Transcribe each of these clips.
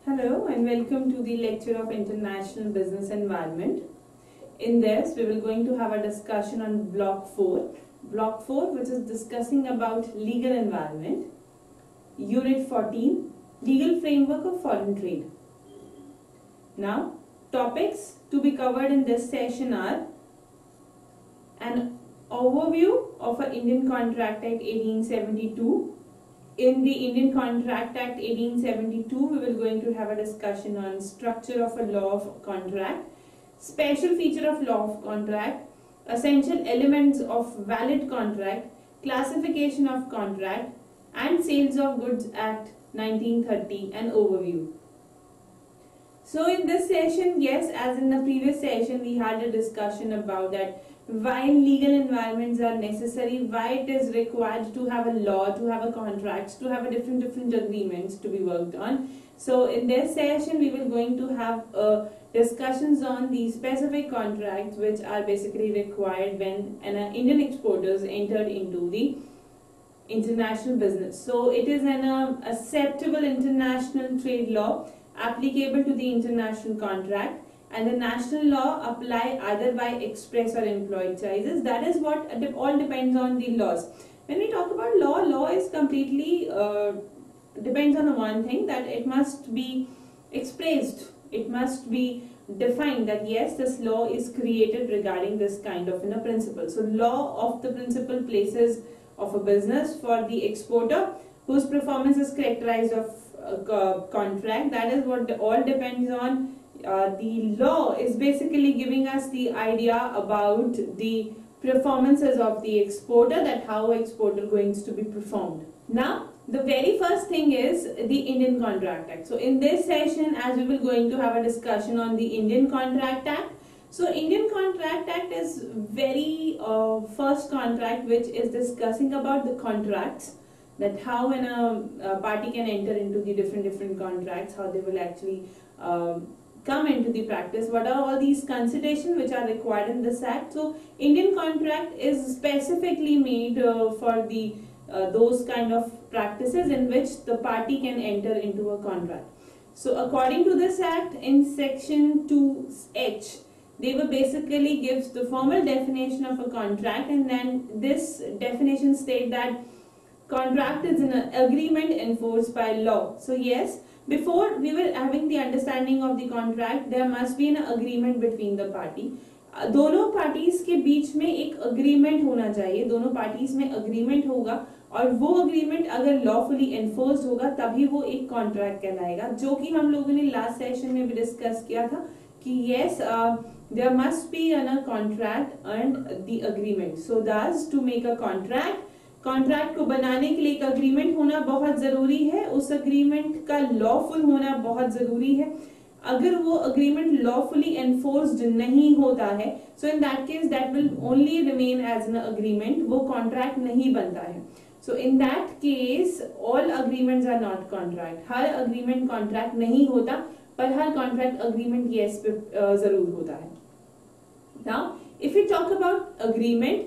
Hello and welcome to the lecture of International Business Environment. In this, we will going to have a discussion on Block 4. Block 4, which is discussing about legal environment. Unit 14, Legal Framework of Foreign Trade. Now, topics to be covered in this session are an overview of an Indian Contract Act 1872. In the Indian Contract Act 1872, we will going to have a discussion on structure of a law of contract, special feature of law of contract, essential elements of valid contract, classification of contract, and Sales of Goods Act 1930, an overview. So in this session, yes, as in the previous session, we had a discussion about that why legal environments are necessary, why it is required to have a law, to have a contracts, to have a different agreements to be worked on. So in this session, we will going to have discussions on the specific contracts which are basically required when an Indian exporters entered into the international business. So it is an acceptable international trade law applicable to the international contract, and the national law apply either by express or implied choices. That is what all depends on the laws. When we talk about law, law is completely depends on one thing, that it must be expressed, it must be defined that yes, this law is created regarding this kind of a principle. So law of the principal places of a business for the exporter whose performance is characterized of contract. That is what all depends on. The law is basically giving us the idea about the performances of the exporter, that how exporter going to be performed. Now, the very first thing is the Indian Contract Act. So in this session, as we will going to have a discussion on the Indian Contract Act. So Indian Contract Act is very first contract which is discussing about the contracts, that how when a party can enter into the different contracts, how they will actually come into the practice, what are all these considerations which are required in this act. So Indian contract is specifically made for the those kind of practices in which the party can enter into a contract. So according to this act, in section 2H, they will basically gives the formal definition of a contract, and then this definition state that contract is an agreement enforced by law. So yes, before we were having the understanding of the contract, there must be an agreement between the party. दोनों parties के बीच में एक agreement होना चाहिए, दोनों parties में agreement होगा, और वो अग्रीमेंट अगर लॉफुली एनफोर्स्ड होगा तभी वो एक कॉन्ट्रैक्ट कहलाएगा, जो कि हम लोगों ने लास्ट सेशन में भी डिस्कस किया था कि yes there must be a contract and the agreement. So that's to make a contract को बनाने के लिए एक अग्रीमेंट होना बहुत जरूरी है, उस अग्रीमेंट का लॉफुल होना बहुत जरूरी है. अगर वो अग्रीमेंट लॉफुली एनफोर्स्ड नहीं होता है, so in that case that will only remain as an agreement, वो कॉन्ट्रैक्ट नहीं बनता है. So in that case all agreements are not contract. हर अग्रीमेंट कॉन्ट्रैक्ट नहीं होता, पर हर कॉन्ट्रैक्ट अग्रीमेंट यस जरूर होता है. Now if you talk about agreement,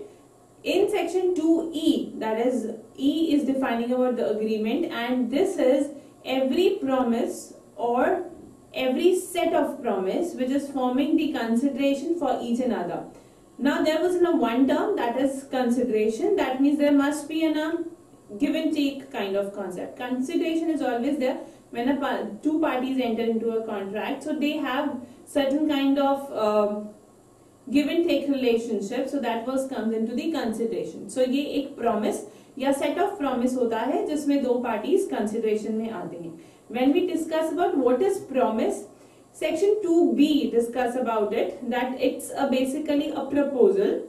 in section 2E, that is E is defining about the agreement, and this is every promise or every set of promise which is forming the consideration for each another. Now there was one term, that is consideration. That means there must be a give and take kind of concept. Consideration is always there when two parties enter into a contract, so they have certain kind of give and take relationship, so that was comes into the consideration. So ये एक promise या set of promise होता है जिसमें दो parties consideration में आते हैं. When we discuss about what is promise, section 2B discuss about it, that it's basically a proposal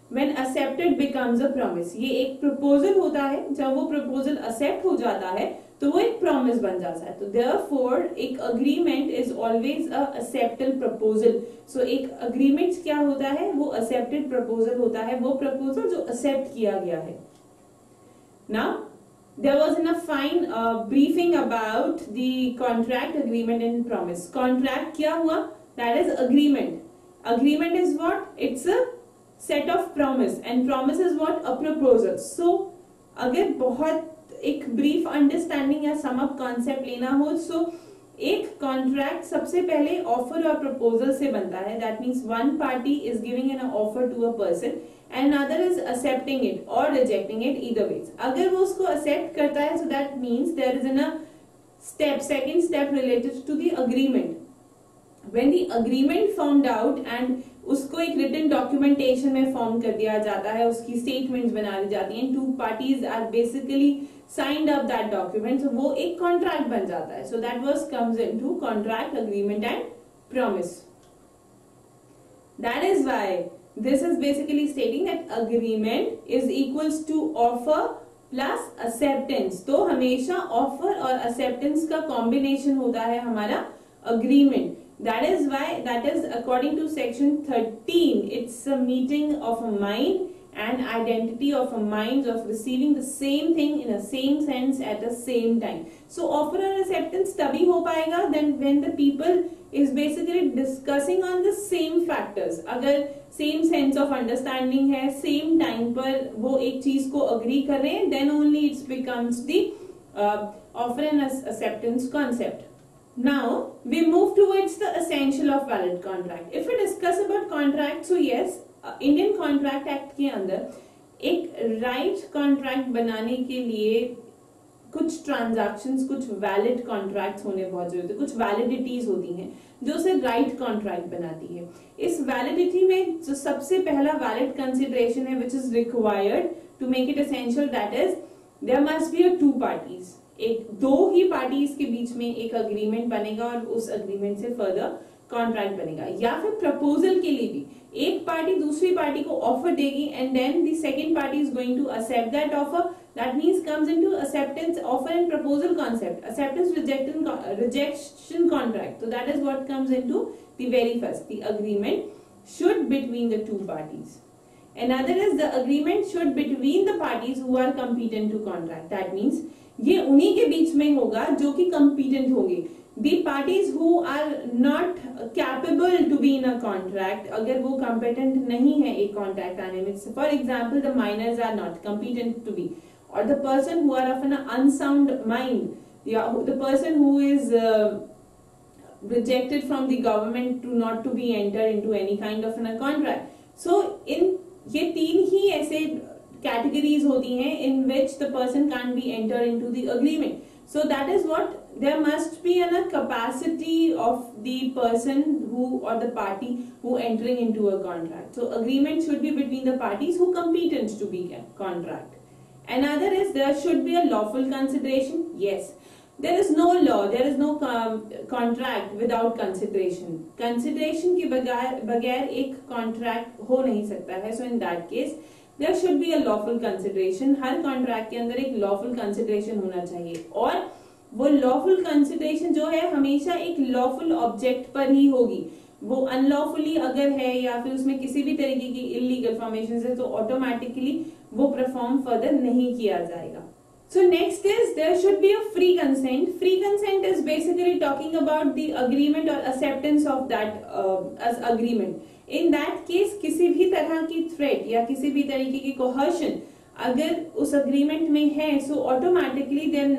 when accepted becomes a promise. ये एक proposal होता है, जब वो proposal accept हो जाता है तो वो एक promise बन जाता है. तो therefore एक agreement is always a accepted proposal. So एक agreement क्या होता है, वो accepted proposal होता है, वो proposal जो accept किया गया है. Now there was a fine briefing about the contract, agreement and promise. Contract क्या हुआ, that is agreement. Agreement is what, it's a set of promise, and promise is what, a proposal. So अगर बहुत एक brief understanding या sum up concept लेना हो, सो एक contract सबसे पहले ऑफर और प्रपोजल से बनता है. That means one party is giving an offer to a person and other is accepting it और रिजेक्टिंग इट, ईदर वेज. अगर वो उसको एक्सेप्ट करता है, so that means there is an second step related to the agreement. When the agreement formed out and उसको एक written documentation में form कर दिया जाता है, उसकी statements बना दी जाती हैं, two parties are basically signed up that document, so वो एक contract बन जाता है. So that was comes into contract, agreement and promise. That is why this is basically stating that agreement is equals to offer plus acceptance. तो हमेशा offer और acceptance का combination होता है हमारा agreement. That is why that is according to section 13 it's a meeting of a mind and identity of a minds of receiving the same thing in a same sense at the same time. So offer and acceptance तभी हो पाएगा then when the people is basically discussing on the same factors. अगर same sense of understanding है, same time पर वो एक चीज को agree कर रहे हैं, then only it becomes the offer and acceptance concept. Now we move towards the essential of valid contract. If we discuss about contract, so yes, Indian contract act के अंदर एक राइट कॉन्ट्रैक्ट बनाने के लिए कुछ ट्रांजैक्शंस, कुछ valid contracts होने बहुत जरूरी है, कुछ वैलिडिटीज होती हैं जो उसे राइट कॉन्ट्रैक्ट बनाती है. इस वैलिडिटी में जो सबसे पहला वैलिड कंसिडरेशन है which is required to make it essential, that is there must be a two parties. एक दो ही पार्टीज के बीच में एक अग्रीमेंट बनेगा और उस अग्रीमेंट से फर्दर कॉन्ट्रैक्ट बनेगा. या फिर प्रपोजल के लिए भी एक पार्टी दूसरी पार्टी को ऑफर देगी and then the second party is going to accept that offer. That means comes into acceptance offer and proposal concept, acceptance rejection contract. So that is what comes into the very first. The agreement should between the two parties. Another is the agreement should between the parties who are competent to contract. That means ये उन्हीं के बीच में होगा जो कि competent होंगे. The parties who are not capable to be in a contract, अगर वो competent नहीं है एक contract आने में, for example the minors are not competent to be, or the person who are of an unsound mind, yeah, the person who is rejected from the government to not to be enter into any kind of a contract. So in ये तीन ही ऐसे categories होती हैं in which the person can't be enter into the agreement. So that is what there must be a capacity of the person who or the party who entering into a contract. So agreement should be between the parties who competent to be contract. Another is there should be a lawful consideration. Yes, there is no law, there is no contract without consideration. Consideration के बगैर एक contract हो नहीं सकता है. So in that case there should be a lawful consideration. Her contract के अंदर एक lawful consideration होना चाहिए और वो lawful consideration जो है हमेशा एक lawful object पर ही होगी. वो unlawfully अगर है या फिर उसमें किसी भी तरीके की illegal formations है तो automatically वो perform further नहीं किया जाएगा. So next is there should be a free consent. Free consent is basically talking about the agreement or acceptance of that as agreement. In that case किसी भी तरह की threat या किसी भी तरीके की coercion अगर उस agreement में है so automatically then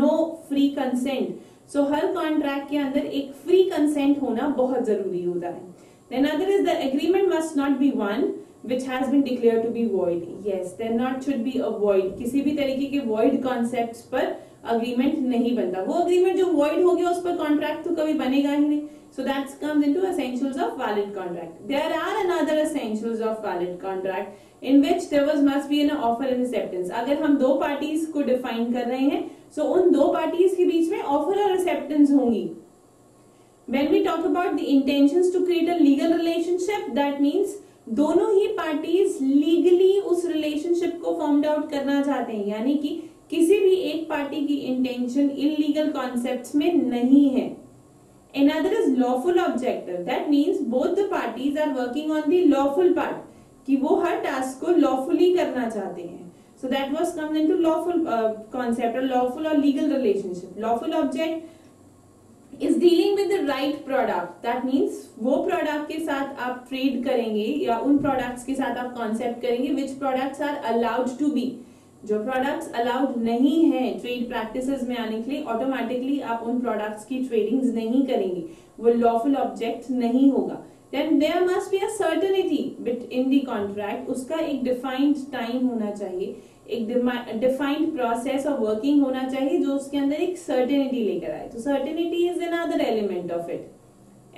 no free consent. So हर contract के अंदर एक free consent होना बहुत जरूरी होता है. Then other is the agreement must not be one which has been declared to be void. Yes, there not should be a void. किसी भी तरीके के void concepts पर agreement नहीं बनता. वो agreement जो void हो गया उस पर contract तो कभी बनेगा ही नहीं. So that comes into essentials of valid contract. There are another essentials of valid contract in which there must be an offer and acceptance. अगर हम दो parties को define कर रहे हैं, so उन दो parties के बीच में offer और acceptance होंगी. When we talk about the intentions to create a legal relationship, that means दोनों ही parties legally उस relationship को formed out करना चाहते हैं, यानी कि किसी भी एक party की intention illegal concepts में नहीं है. Another is lawful objective. That means both the parties are working on the lawful part, कि वो हर task को lawfully करना चाहते हैं. So that was comes into lawful concept or lawful or legal relationship. Lawful object is dealing with the right product. That means वो product के साथ आप trade करेंगे या उन products के साथ आप concept करेंगे which products are allowed to be. जो प्रोडक्ट्स अलाउड नहीं है ट्रेड प्रैक्टिसेस में आने के लिए, ऑटोमेटिकली आप उन प्रोडक्ट्स की ट्रेडिंग नहीं करेंगे, वो लॉफुल ऑब्जेक्ट नहीं होगा। Then there must be a certainty in the contract, उसका एक डिफाइंड टाइम होना चाहिए, एक डिफाइंड प्रोसेस ऑफ वर्किंग होना चाहिए जो उसके अंदर एक सर्टेनिटी लेकर आए। तो certainty is another element of it.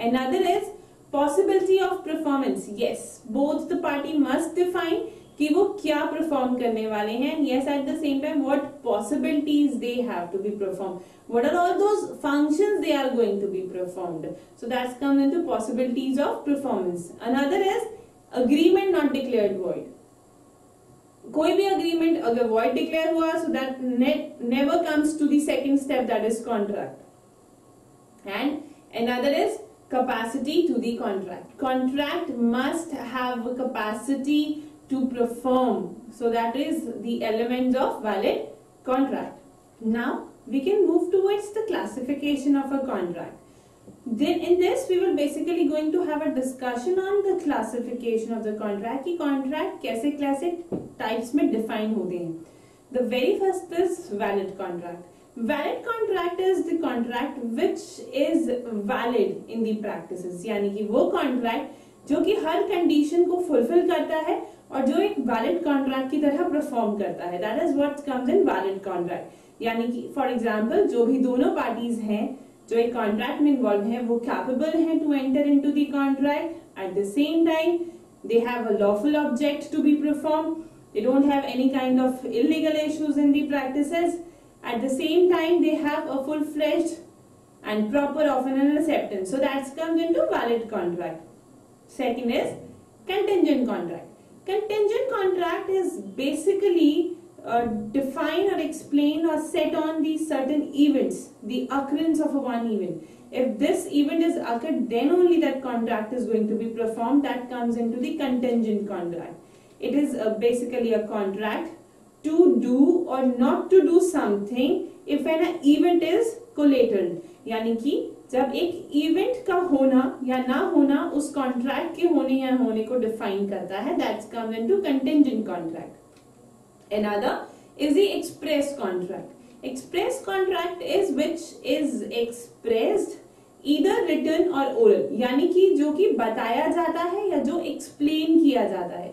Another is possibility of performance. Yes, both the party must define कि वो क्या परफॉर्म करने वाले हैं। Yes, at the same time what possibilities they have to be perform, what are all those functions they are going to be performed. So that's comes into possibilities of performance. Another is agreement not declared void. कोई भी agreement अगर void declare हुआ, so that never comes to the second step, that is contract. And another is capacity to the contract. Contract must have a capacity to perform. So that is the element of valid contract. Now we can move towards the classification of a contract. Then in this we will basically going to have a discussion on the classification of the contract कि contract कैसे classic types में define होते हैं. The very first is valid contract. Valid contract is the contract which is valid in the practices, यानी कि वो contract जो कि हर condition को fulfill करता है और जो एक valid contract की तरह perform करता है. That is what comes in valid contract. यानी कि फॉर एग्जाम्पल जो भी दोनों पार्टीज हैं जो एक कॉन्ट्रैक्ट में इन्वॉल्व हैं वो कैपेबल हैं to enter into the contract, at the same time they have a lawful object to be perform, they don't have any kind of illegal issues in the practices, at the same time they have a full fledged and proper offer and acceptance. So that comes into valid contract. Second is contingent contract. Contingent contract is basically define or explain or set on the certain events, the occurrence of one event. If this event is occurred, then only that contract is going to be performed. That comes into the contingent contract. It is basically a contract to do or not to do something if an event is collateral. यानी कि जब एक event का होना या ना होना उस कॉन्ट्रैक्ट के होने या होने को डिफाइन करता है, that's comes into contingent contract. Another is the express contract. Express contract is which is expressed either written or oral, यानी कि जो कि बताया जाता है या जो explain किया जाता है,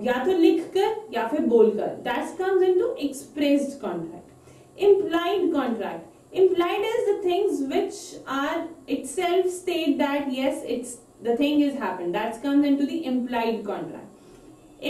या तो लिखकर या फिर बोलकर. That comes into expressed contract. Implied contract. Implied is the things which are itself state that yes, it's the thing is happened. That comes into the implied contract.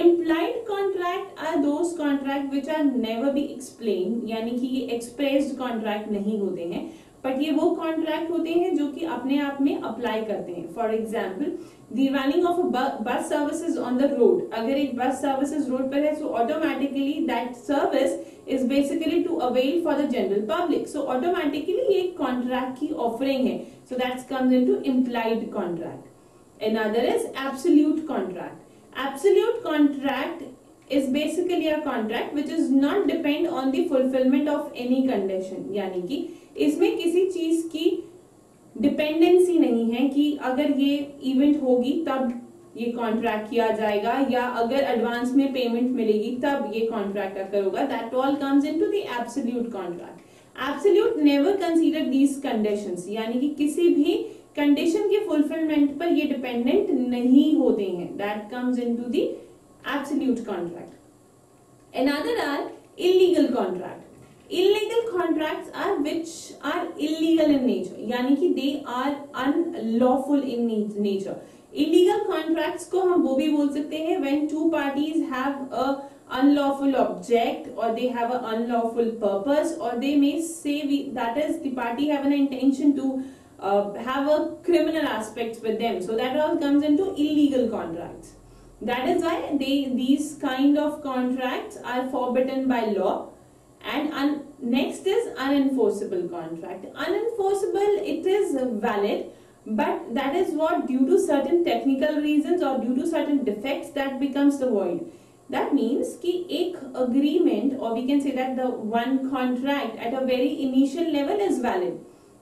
Implied contract are those contract which are never be explained, यानी कि ये expressed contract नहीं होते हैं, but ये वो contract होते हैं जो कि अपने आप में apply करते हैं. For example, the running of a bus services on the road. अगर एक bus services road पर है, so automatically that service is basically to avail for the general public. So automatically ये contract की offering है. So that comes into implied contract. Another is absolute contract. Absolute contract is basically a contract which is not depend on the fulfillment of any condition. यानी कि इसमें किसी चीज की dependency नहीं है कि अगर ये इवेंट होगी तब ये कॉन्ट्रैक्ट किया जाएगा या अगर एडवांस में पेमेंट मिलेगी तब ये कॉन्ट्रैक्ट अकर होगा. That all comes into the absolute contract. Absolute never consider these conditions, यानी कि किसी भी कंडीशन के फुलफिलमेंट पर ये डिपेंडेंट नहीं होते हैं. That comes into the absolute contract. Another are illegal contract. Illegal contracts are which are illegal in nature, यानी कि they are unlawful in nature. Illegal contracts को हम वो भी बोल सकते हैं when two parties have a unlawful object or they have an unlawful purpose, or they may say that is the party have an intention to have a criminal aspects with them. So that all comes into illegal contracts. That is why these kind of contracts are forbidden by law. And next is unenforceable contract. Unenforceable, it is valid, but that is what due to certain technical reasons or due to certain defects that becomes the void. That means कि एक agreement, or we can say that the one contract at a very initial level is valid.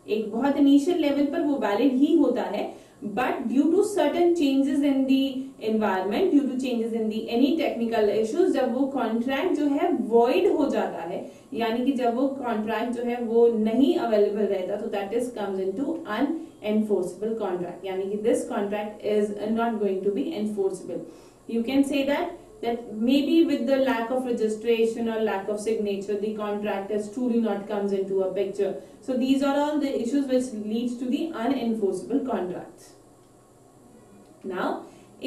एक बहुत initial level पर वो valid ही होता है, but due to certain changes in the environment, due to changes in the any technical issues, जब वो contract जो है वॉइड हो जाता है, यानी कि जब वो कॉन्ट्रैक्ट जो है वो नहीं अवेलेबल रहता, तो that is comes into unenforceable contract, यानी कि this contract is not going to be enforceable. You can say that maybe with the lack of registration or lack of signature, the contract has truly not comes into a picture. So these are all the issues which leads to the unenforceable contracts. Now,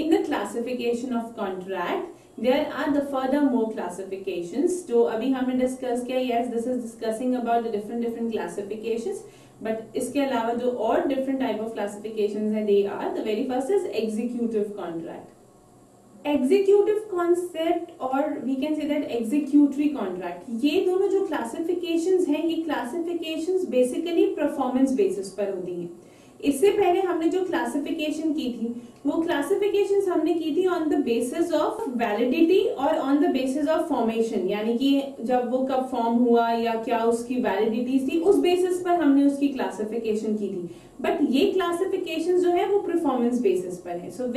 in the classification of contract, there are the further more classifications. So अभी हमने discuss किया, yes, this is discussing about the different classifications. But इसके अलावा जो और different type of classifications हैं, they are, the very first is executive contract. Executive concept और we can say that executory contract, ये दोनों जो क्लासिफिकेशंस हैं, ये क्लासिफिकेशंस बेसिकली परफॉर्मेंस बेसिस पर होती हैं. इससे पहले हमने जो क्लासिफिकेशन की थी, वो क्लासिफिकेशंस हमने की थी on the basis of validity और on the basis of formation, यानी कि जब वो कब फॉर्म हुआ या क्या उसकी वैलिडिटी थी, उस बेसिस पर हमने उसकी क्लासिफिकेशन की थी. बट ये क्लासिफिकेशन जो है वो परफॉर्मेंस बेसिस पर है. सो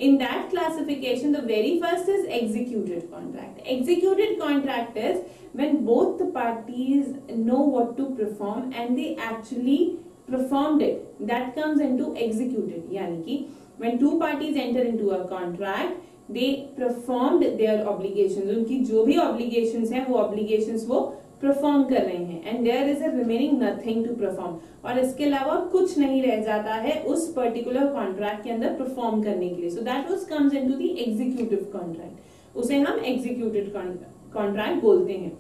in that classification, the very first is executed contract. Executed contract is when both the parties know what to perform and they actually performed it. That comes into executed. Yani ki when two parties enter into a contract, they performed their obligations. उनकी जो भी obligations हैं, वो obligations वो perform कर रहे हैं, and there is a remaining nothing to perform, और इसके अलावा कुछ नहीं रह जाता है उस पर्टिकुलर कॉन्ट्रैक्ट के अंदर परफॉर्म करने के लिए. So that was comes into the executive contract, उसे हम एग्जीक्यूटेड कॉन्ट्रैक्ट बोलते हैं.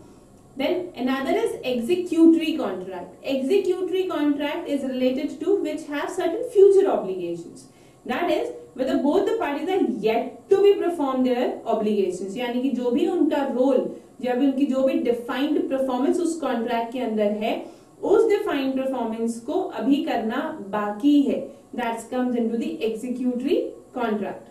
Then another is executory contract. Executory contract is related to which have certain future obligations. That is whether both the parties are yet to be perform their obligations. यानी कि जो भी उनका role, जब उनकी जो भी डिफाइंड परफॉर्मेंस उस कॉन्ट्रैक्ट के अंदर है, उस डिफाइंड परफॉर्मेंस को अभी करना बाकी है. That's comes into the executory contract.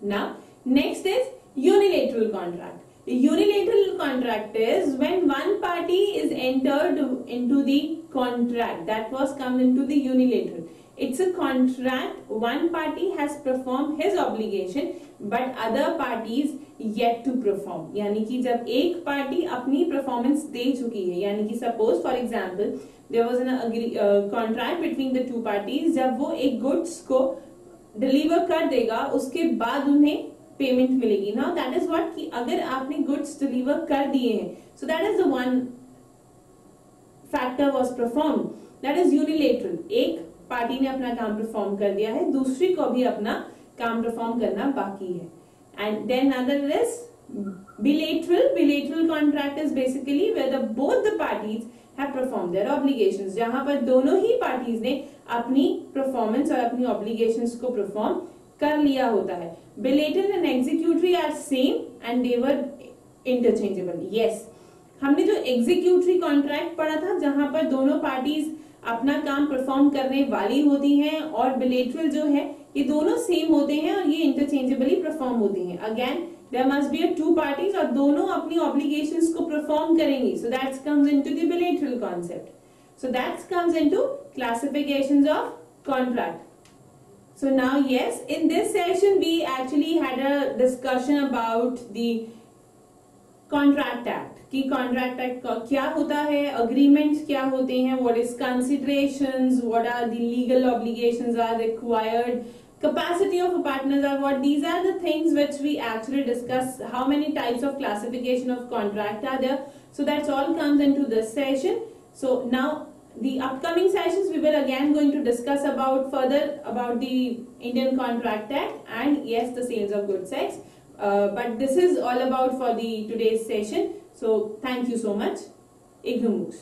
Now next is unilateral contract. The unilateral contract is when one party is entered into the contract. That was come into the unilateral. It's a contract. One party has performed his obligation, but other parties yet to perform. यानी कि जब एक party अपनी performance दे चुकी है, यानी कि suppose for example there was an contract between the two parties. जब वो एक गुड्स को डिलीवर कर देगा, उसके बाद उन्हें पेमेंट मिलेगी. नाउ दैट इज व्हाट, कि अगर आपने गुड्स डिलीवर कर दिए हैं, so that is the one factor was perform, that is unilateral. एक पार्टी ने अपना काम परफॉर्म कर दिया है, दूसरी को भी अपना काम परफॉर्म करना बाकी है. And then other is bilateral. Bilateral contract is basically where both the parties have performed their obligations, जहां पर दोनों ही पार्टीज ने अपनी परफॉर्मेंस और अपनी ऑब्लिगेशंस को परफॉर्म कर लिया होता है. Bilateral and executory are same and they were interchangeable. Yes, हमने जो executory contract पढ़ा था, जहां पर दोनों पार्टीज अपना काम परफॉर्म करने वाली होती हैं, और bilateral जो है ये दोनों सेम होते हैं और ये इंटरचेंजेबली परफॉर्म होते हैं. Again there must be a two parties और दोनों अपनी obligations को परफॉर्म करेंगी. So that comes into the bilateral concept. So that comes into classifications of contract. So now yes, in this session we actually had a discussion about the Contract Act. कि Contract Act क्या होता है, agreements क्या होते हैं, what is considerations, what are the legal obligations are required, capacity of partners are what. These are the things which we actually discuss. How many types of classification of contract are there? So that's all comes into this session. So now the upcoming sessions we will again going to discuss about further about the Indian Contract Act and yes, the sales of goods sex. But this is all about for the today's session. So thank you so much. IGNOU MOOCs.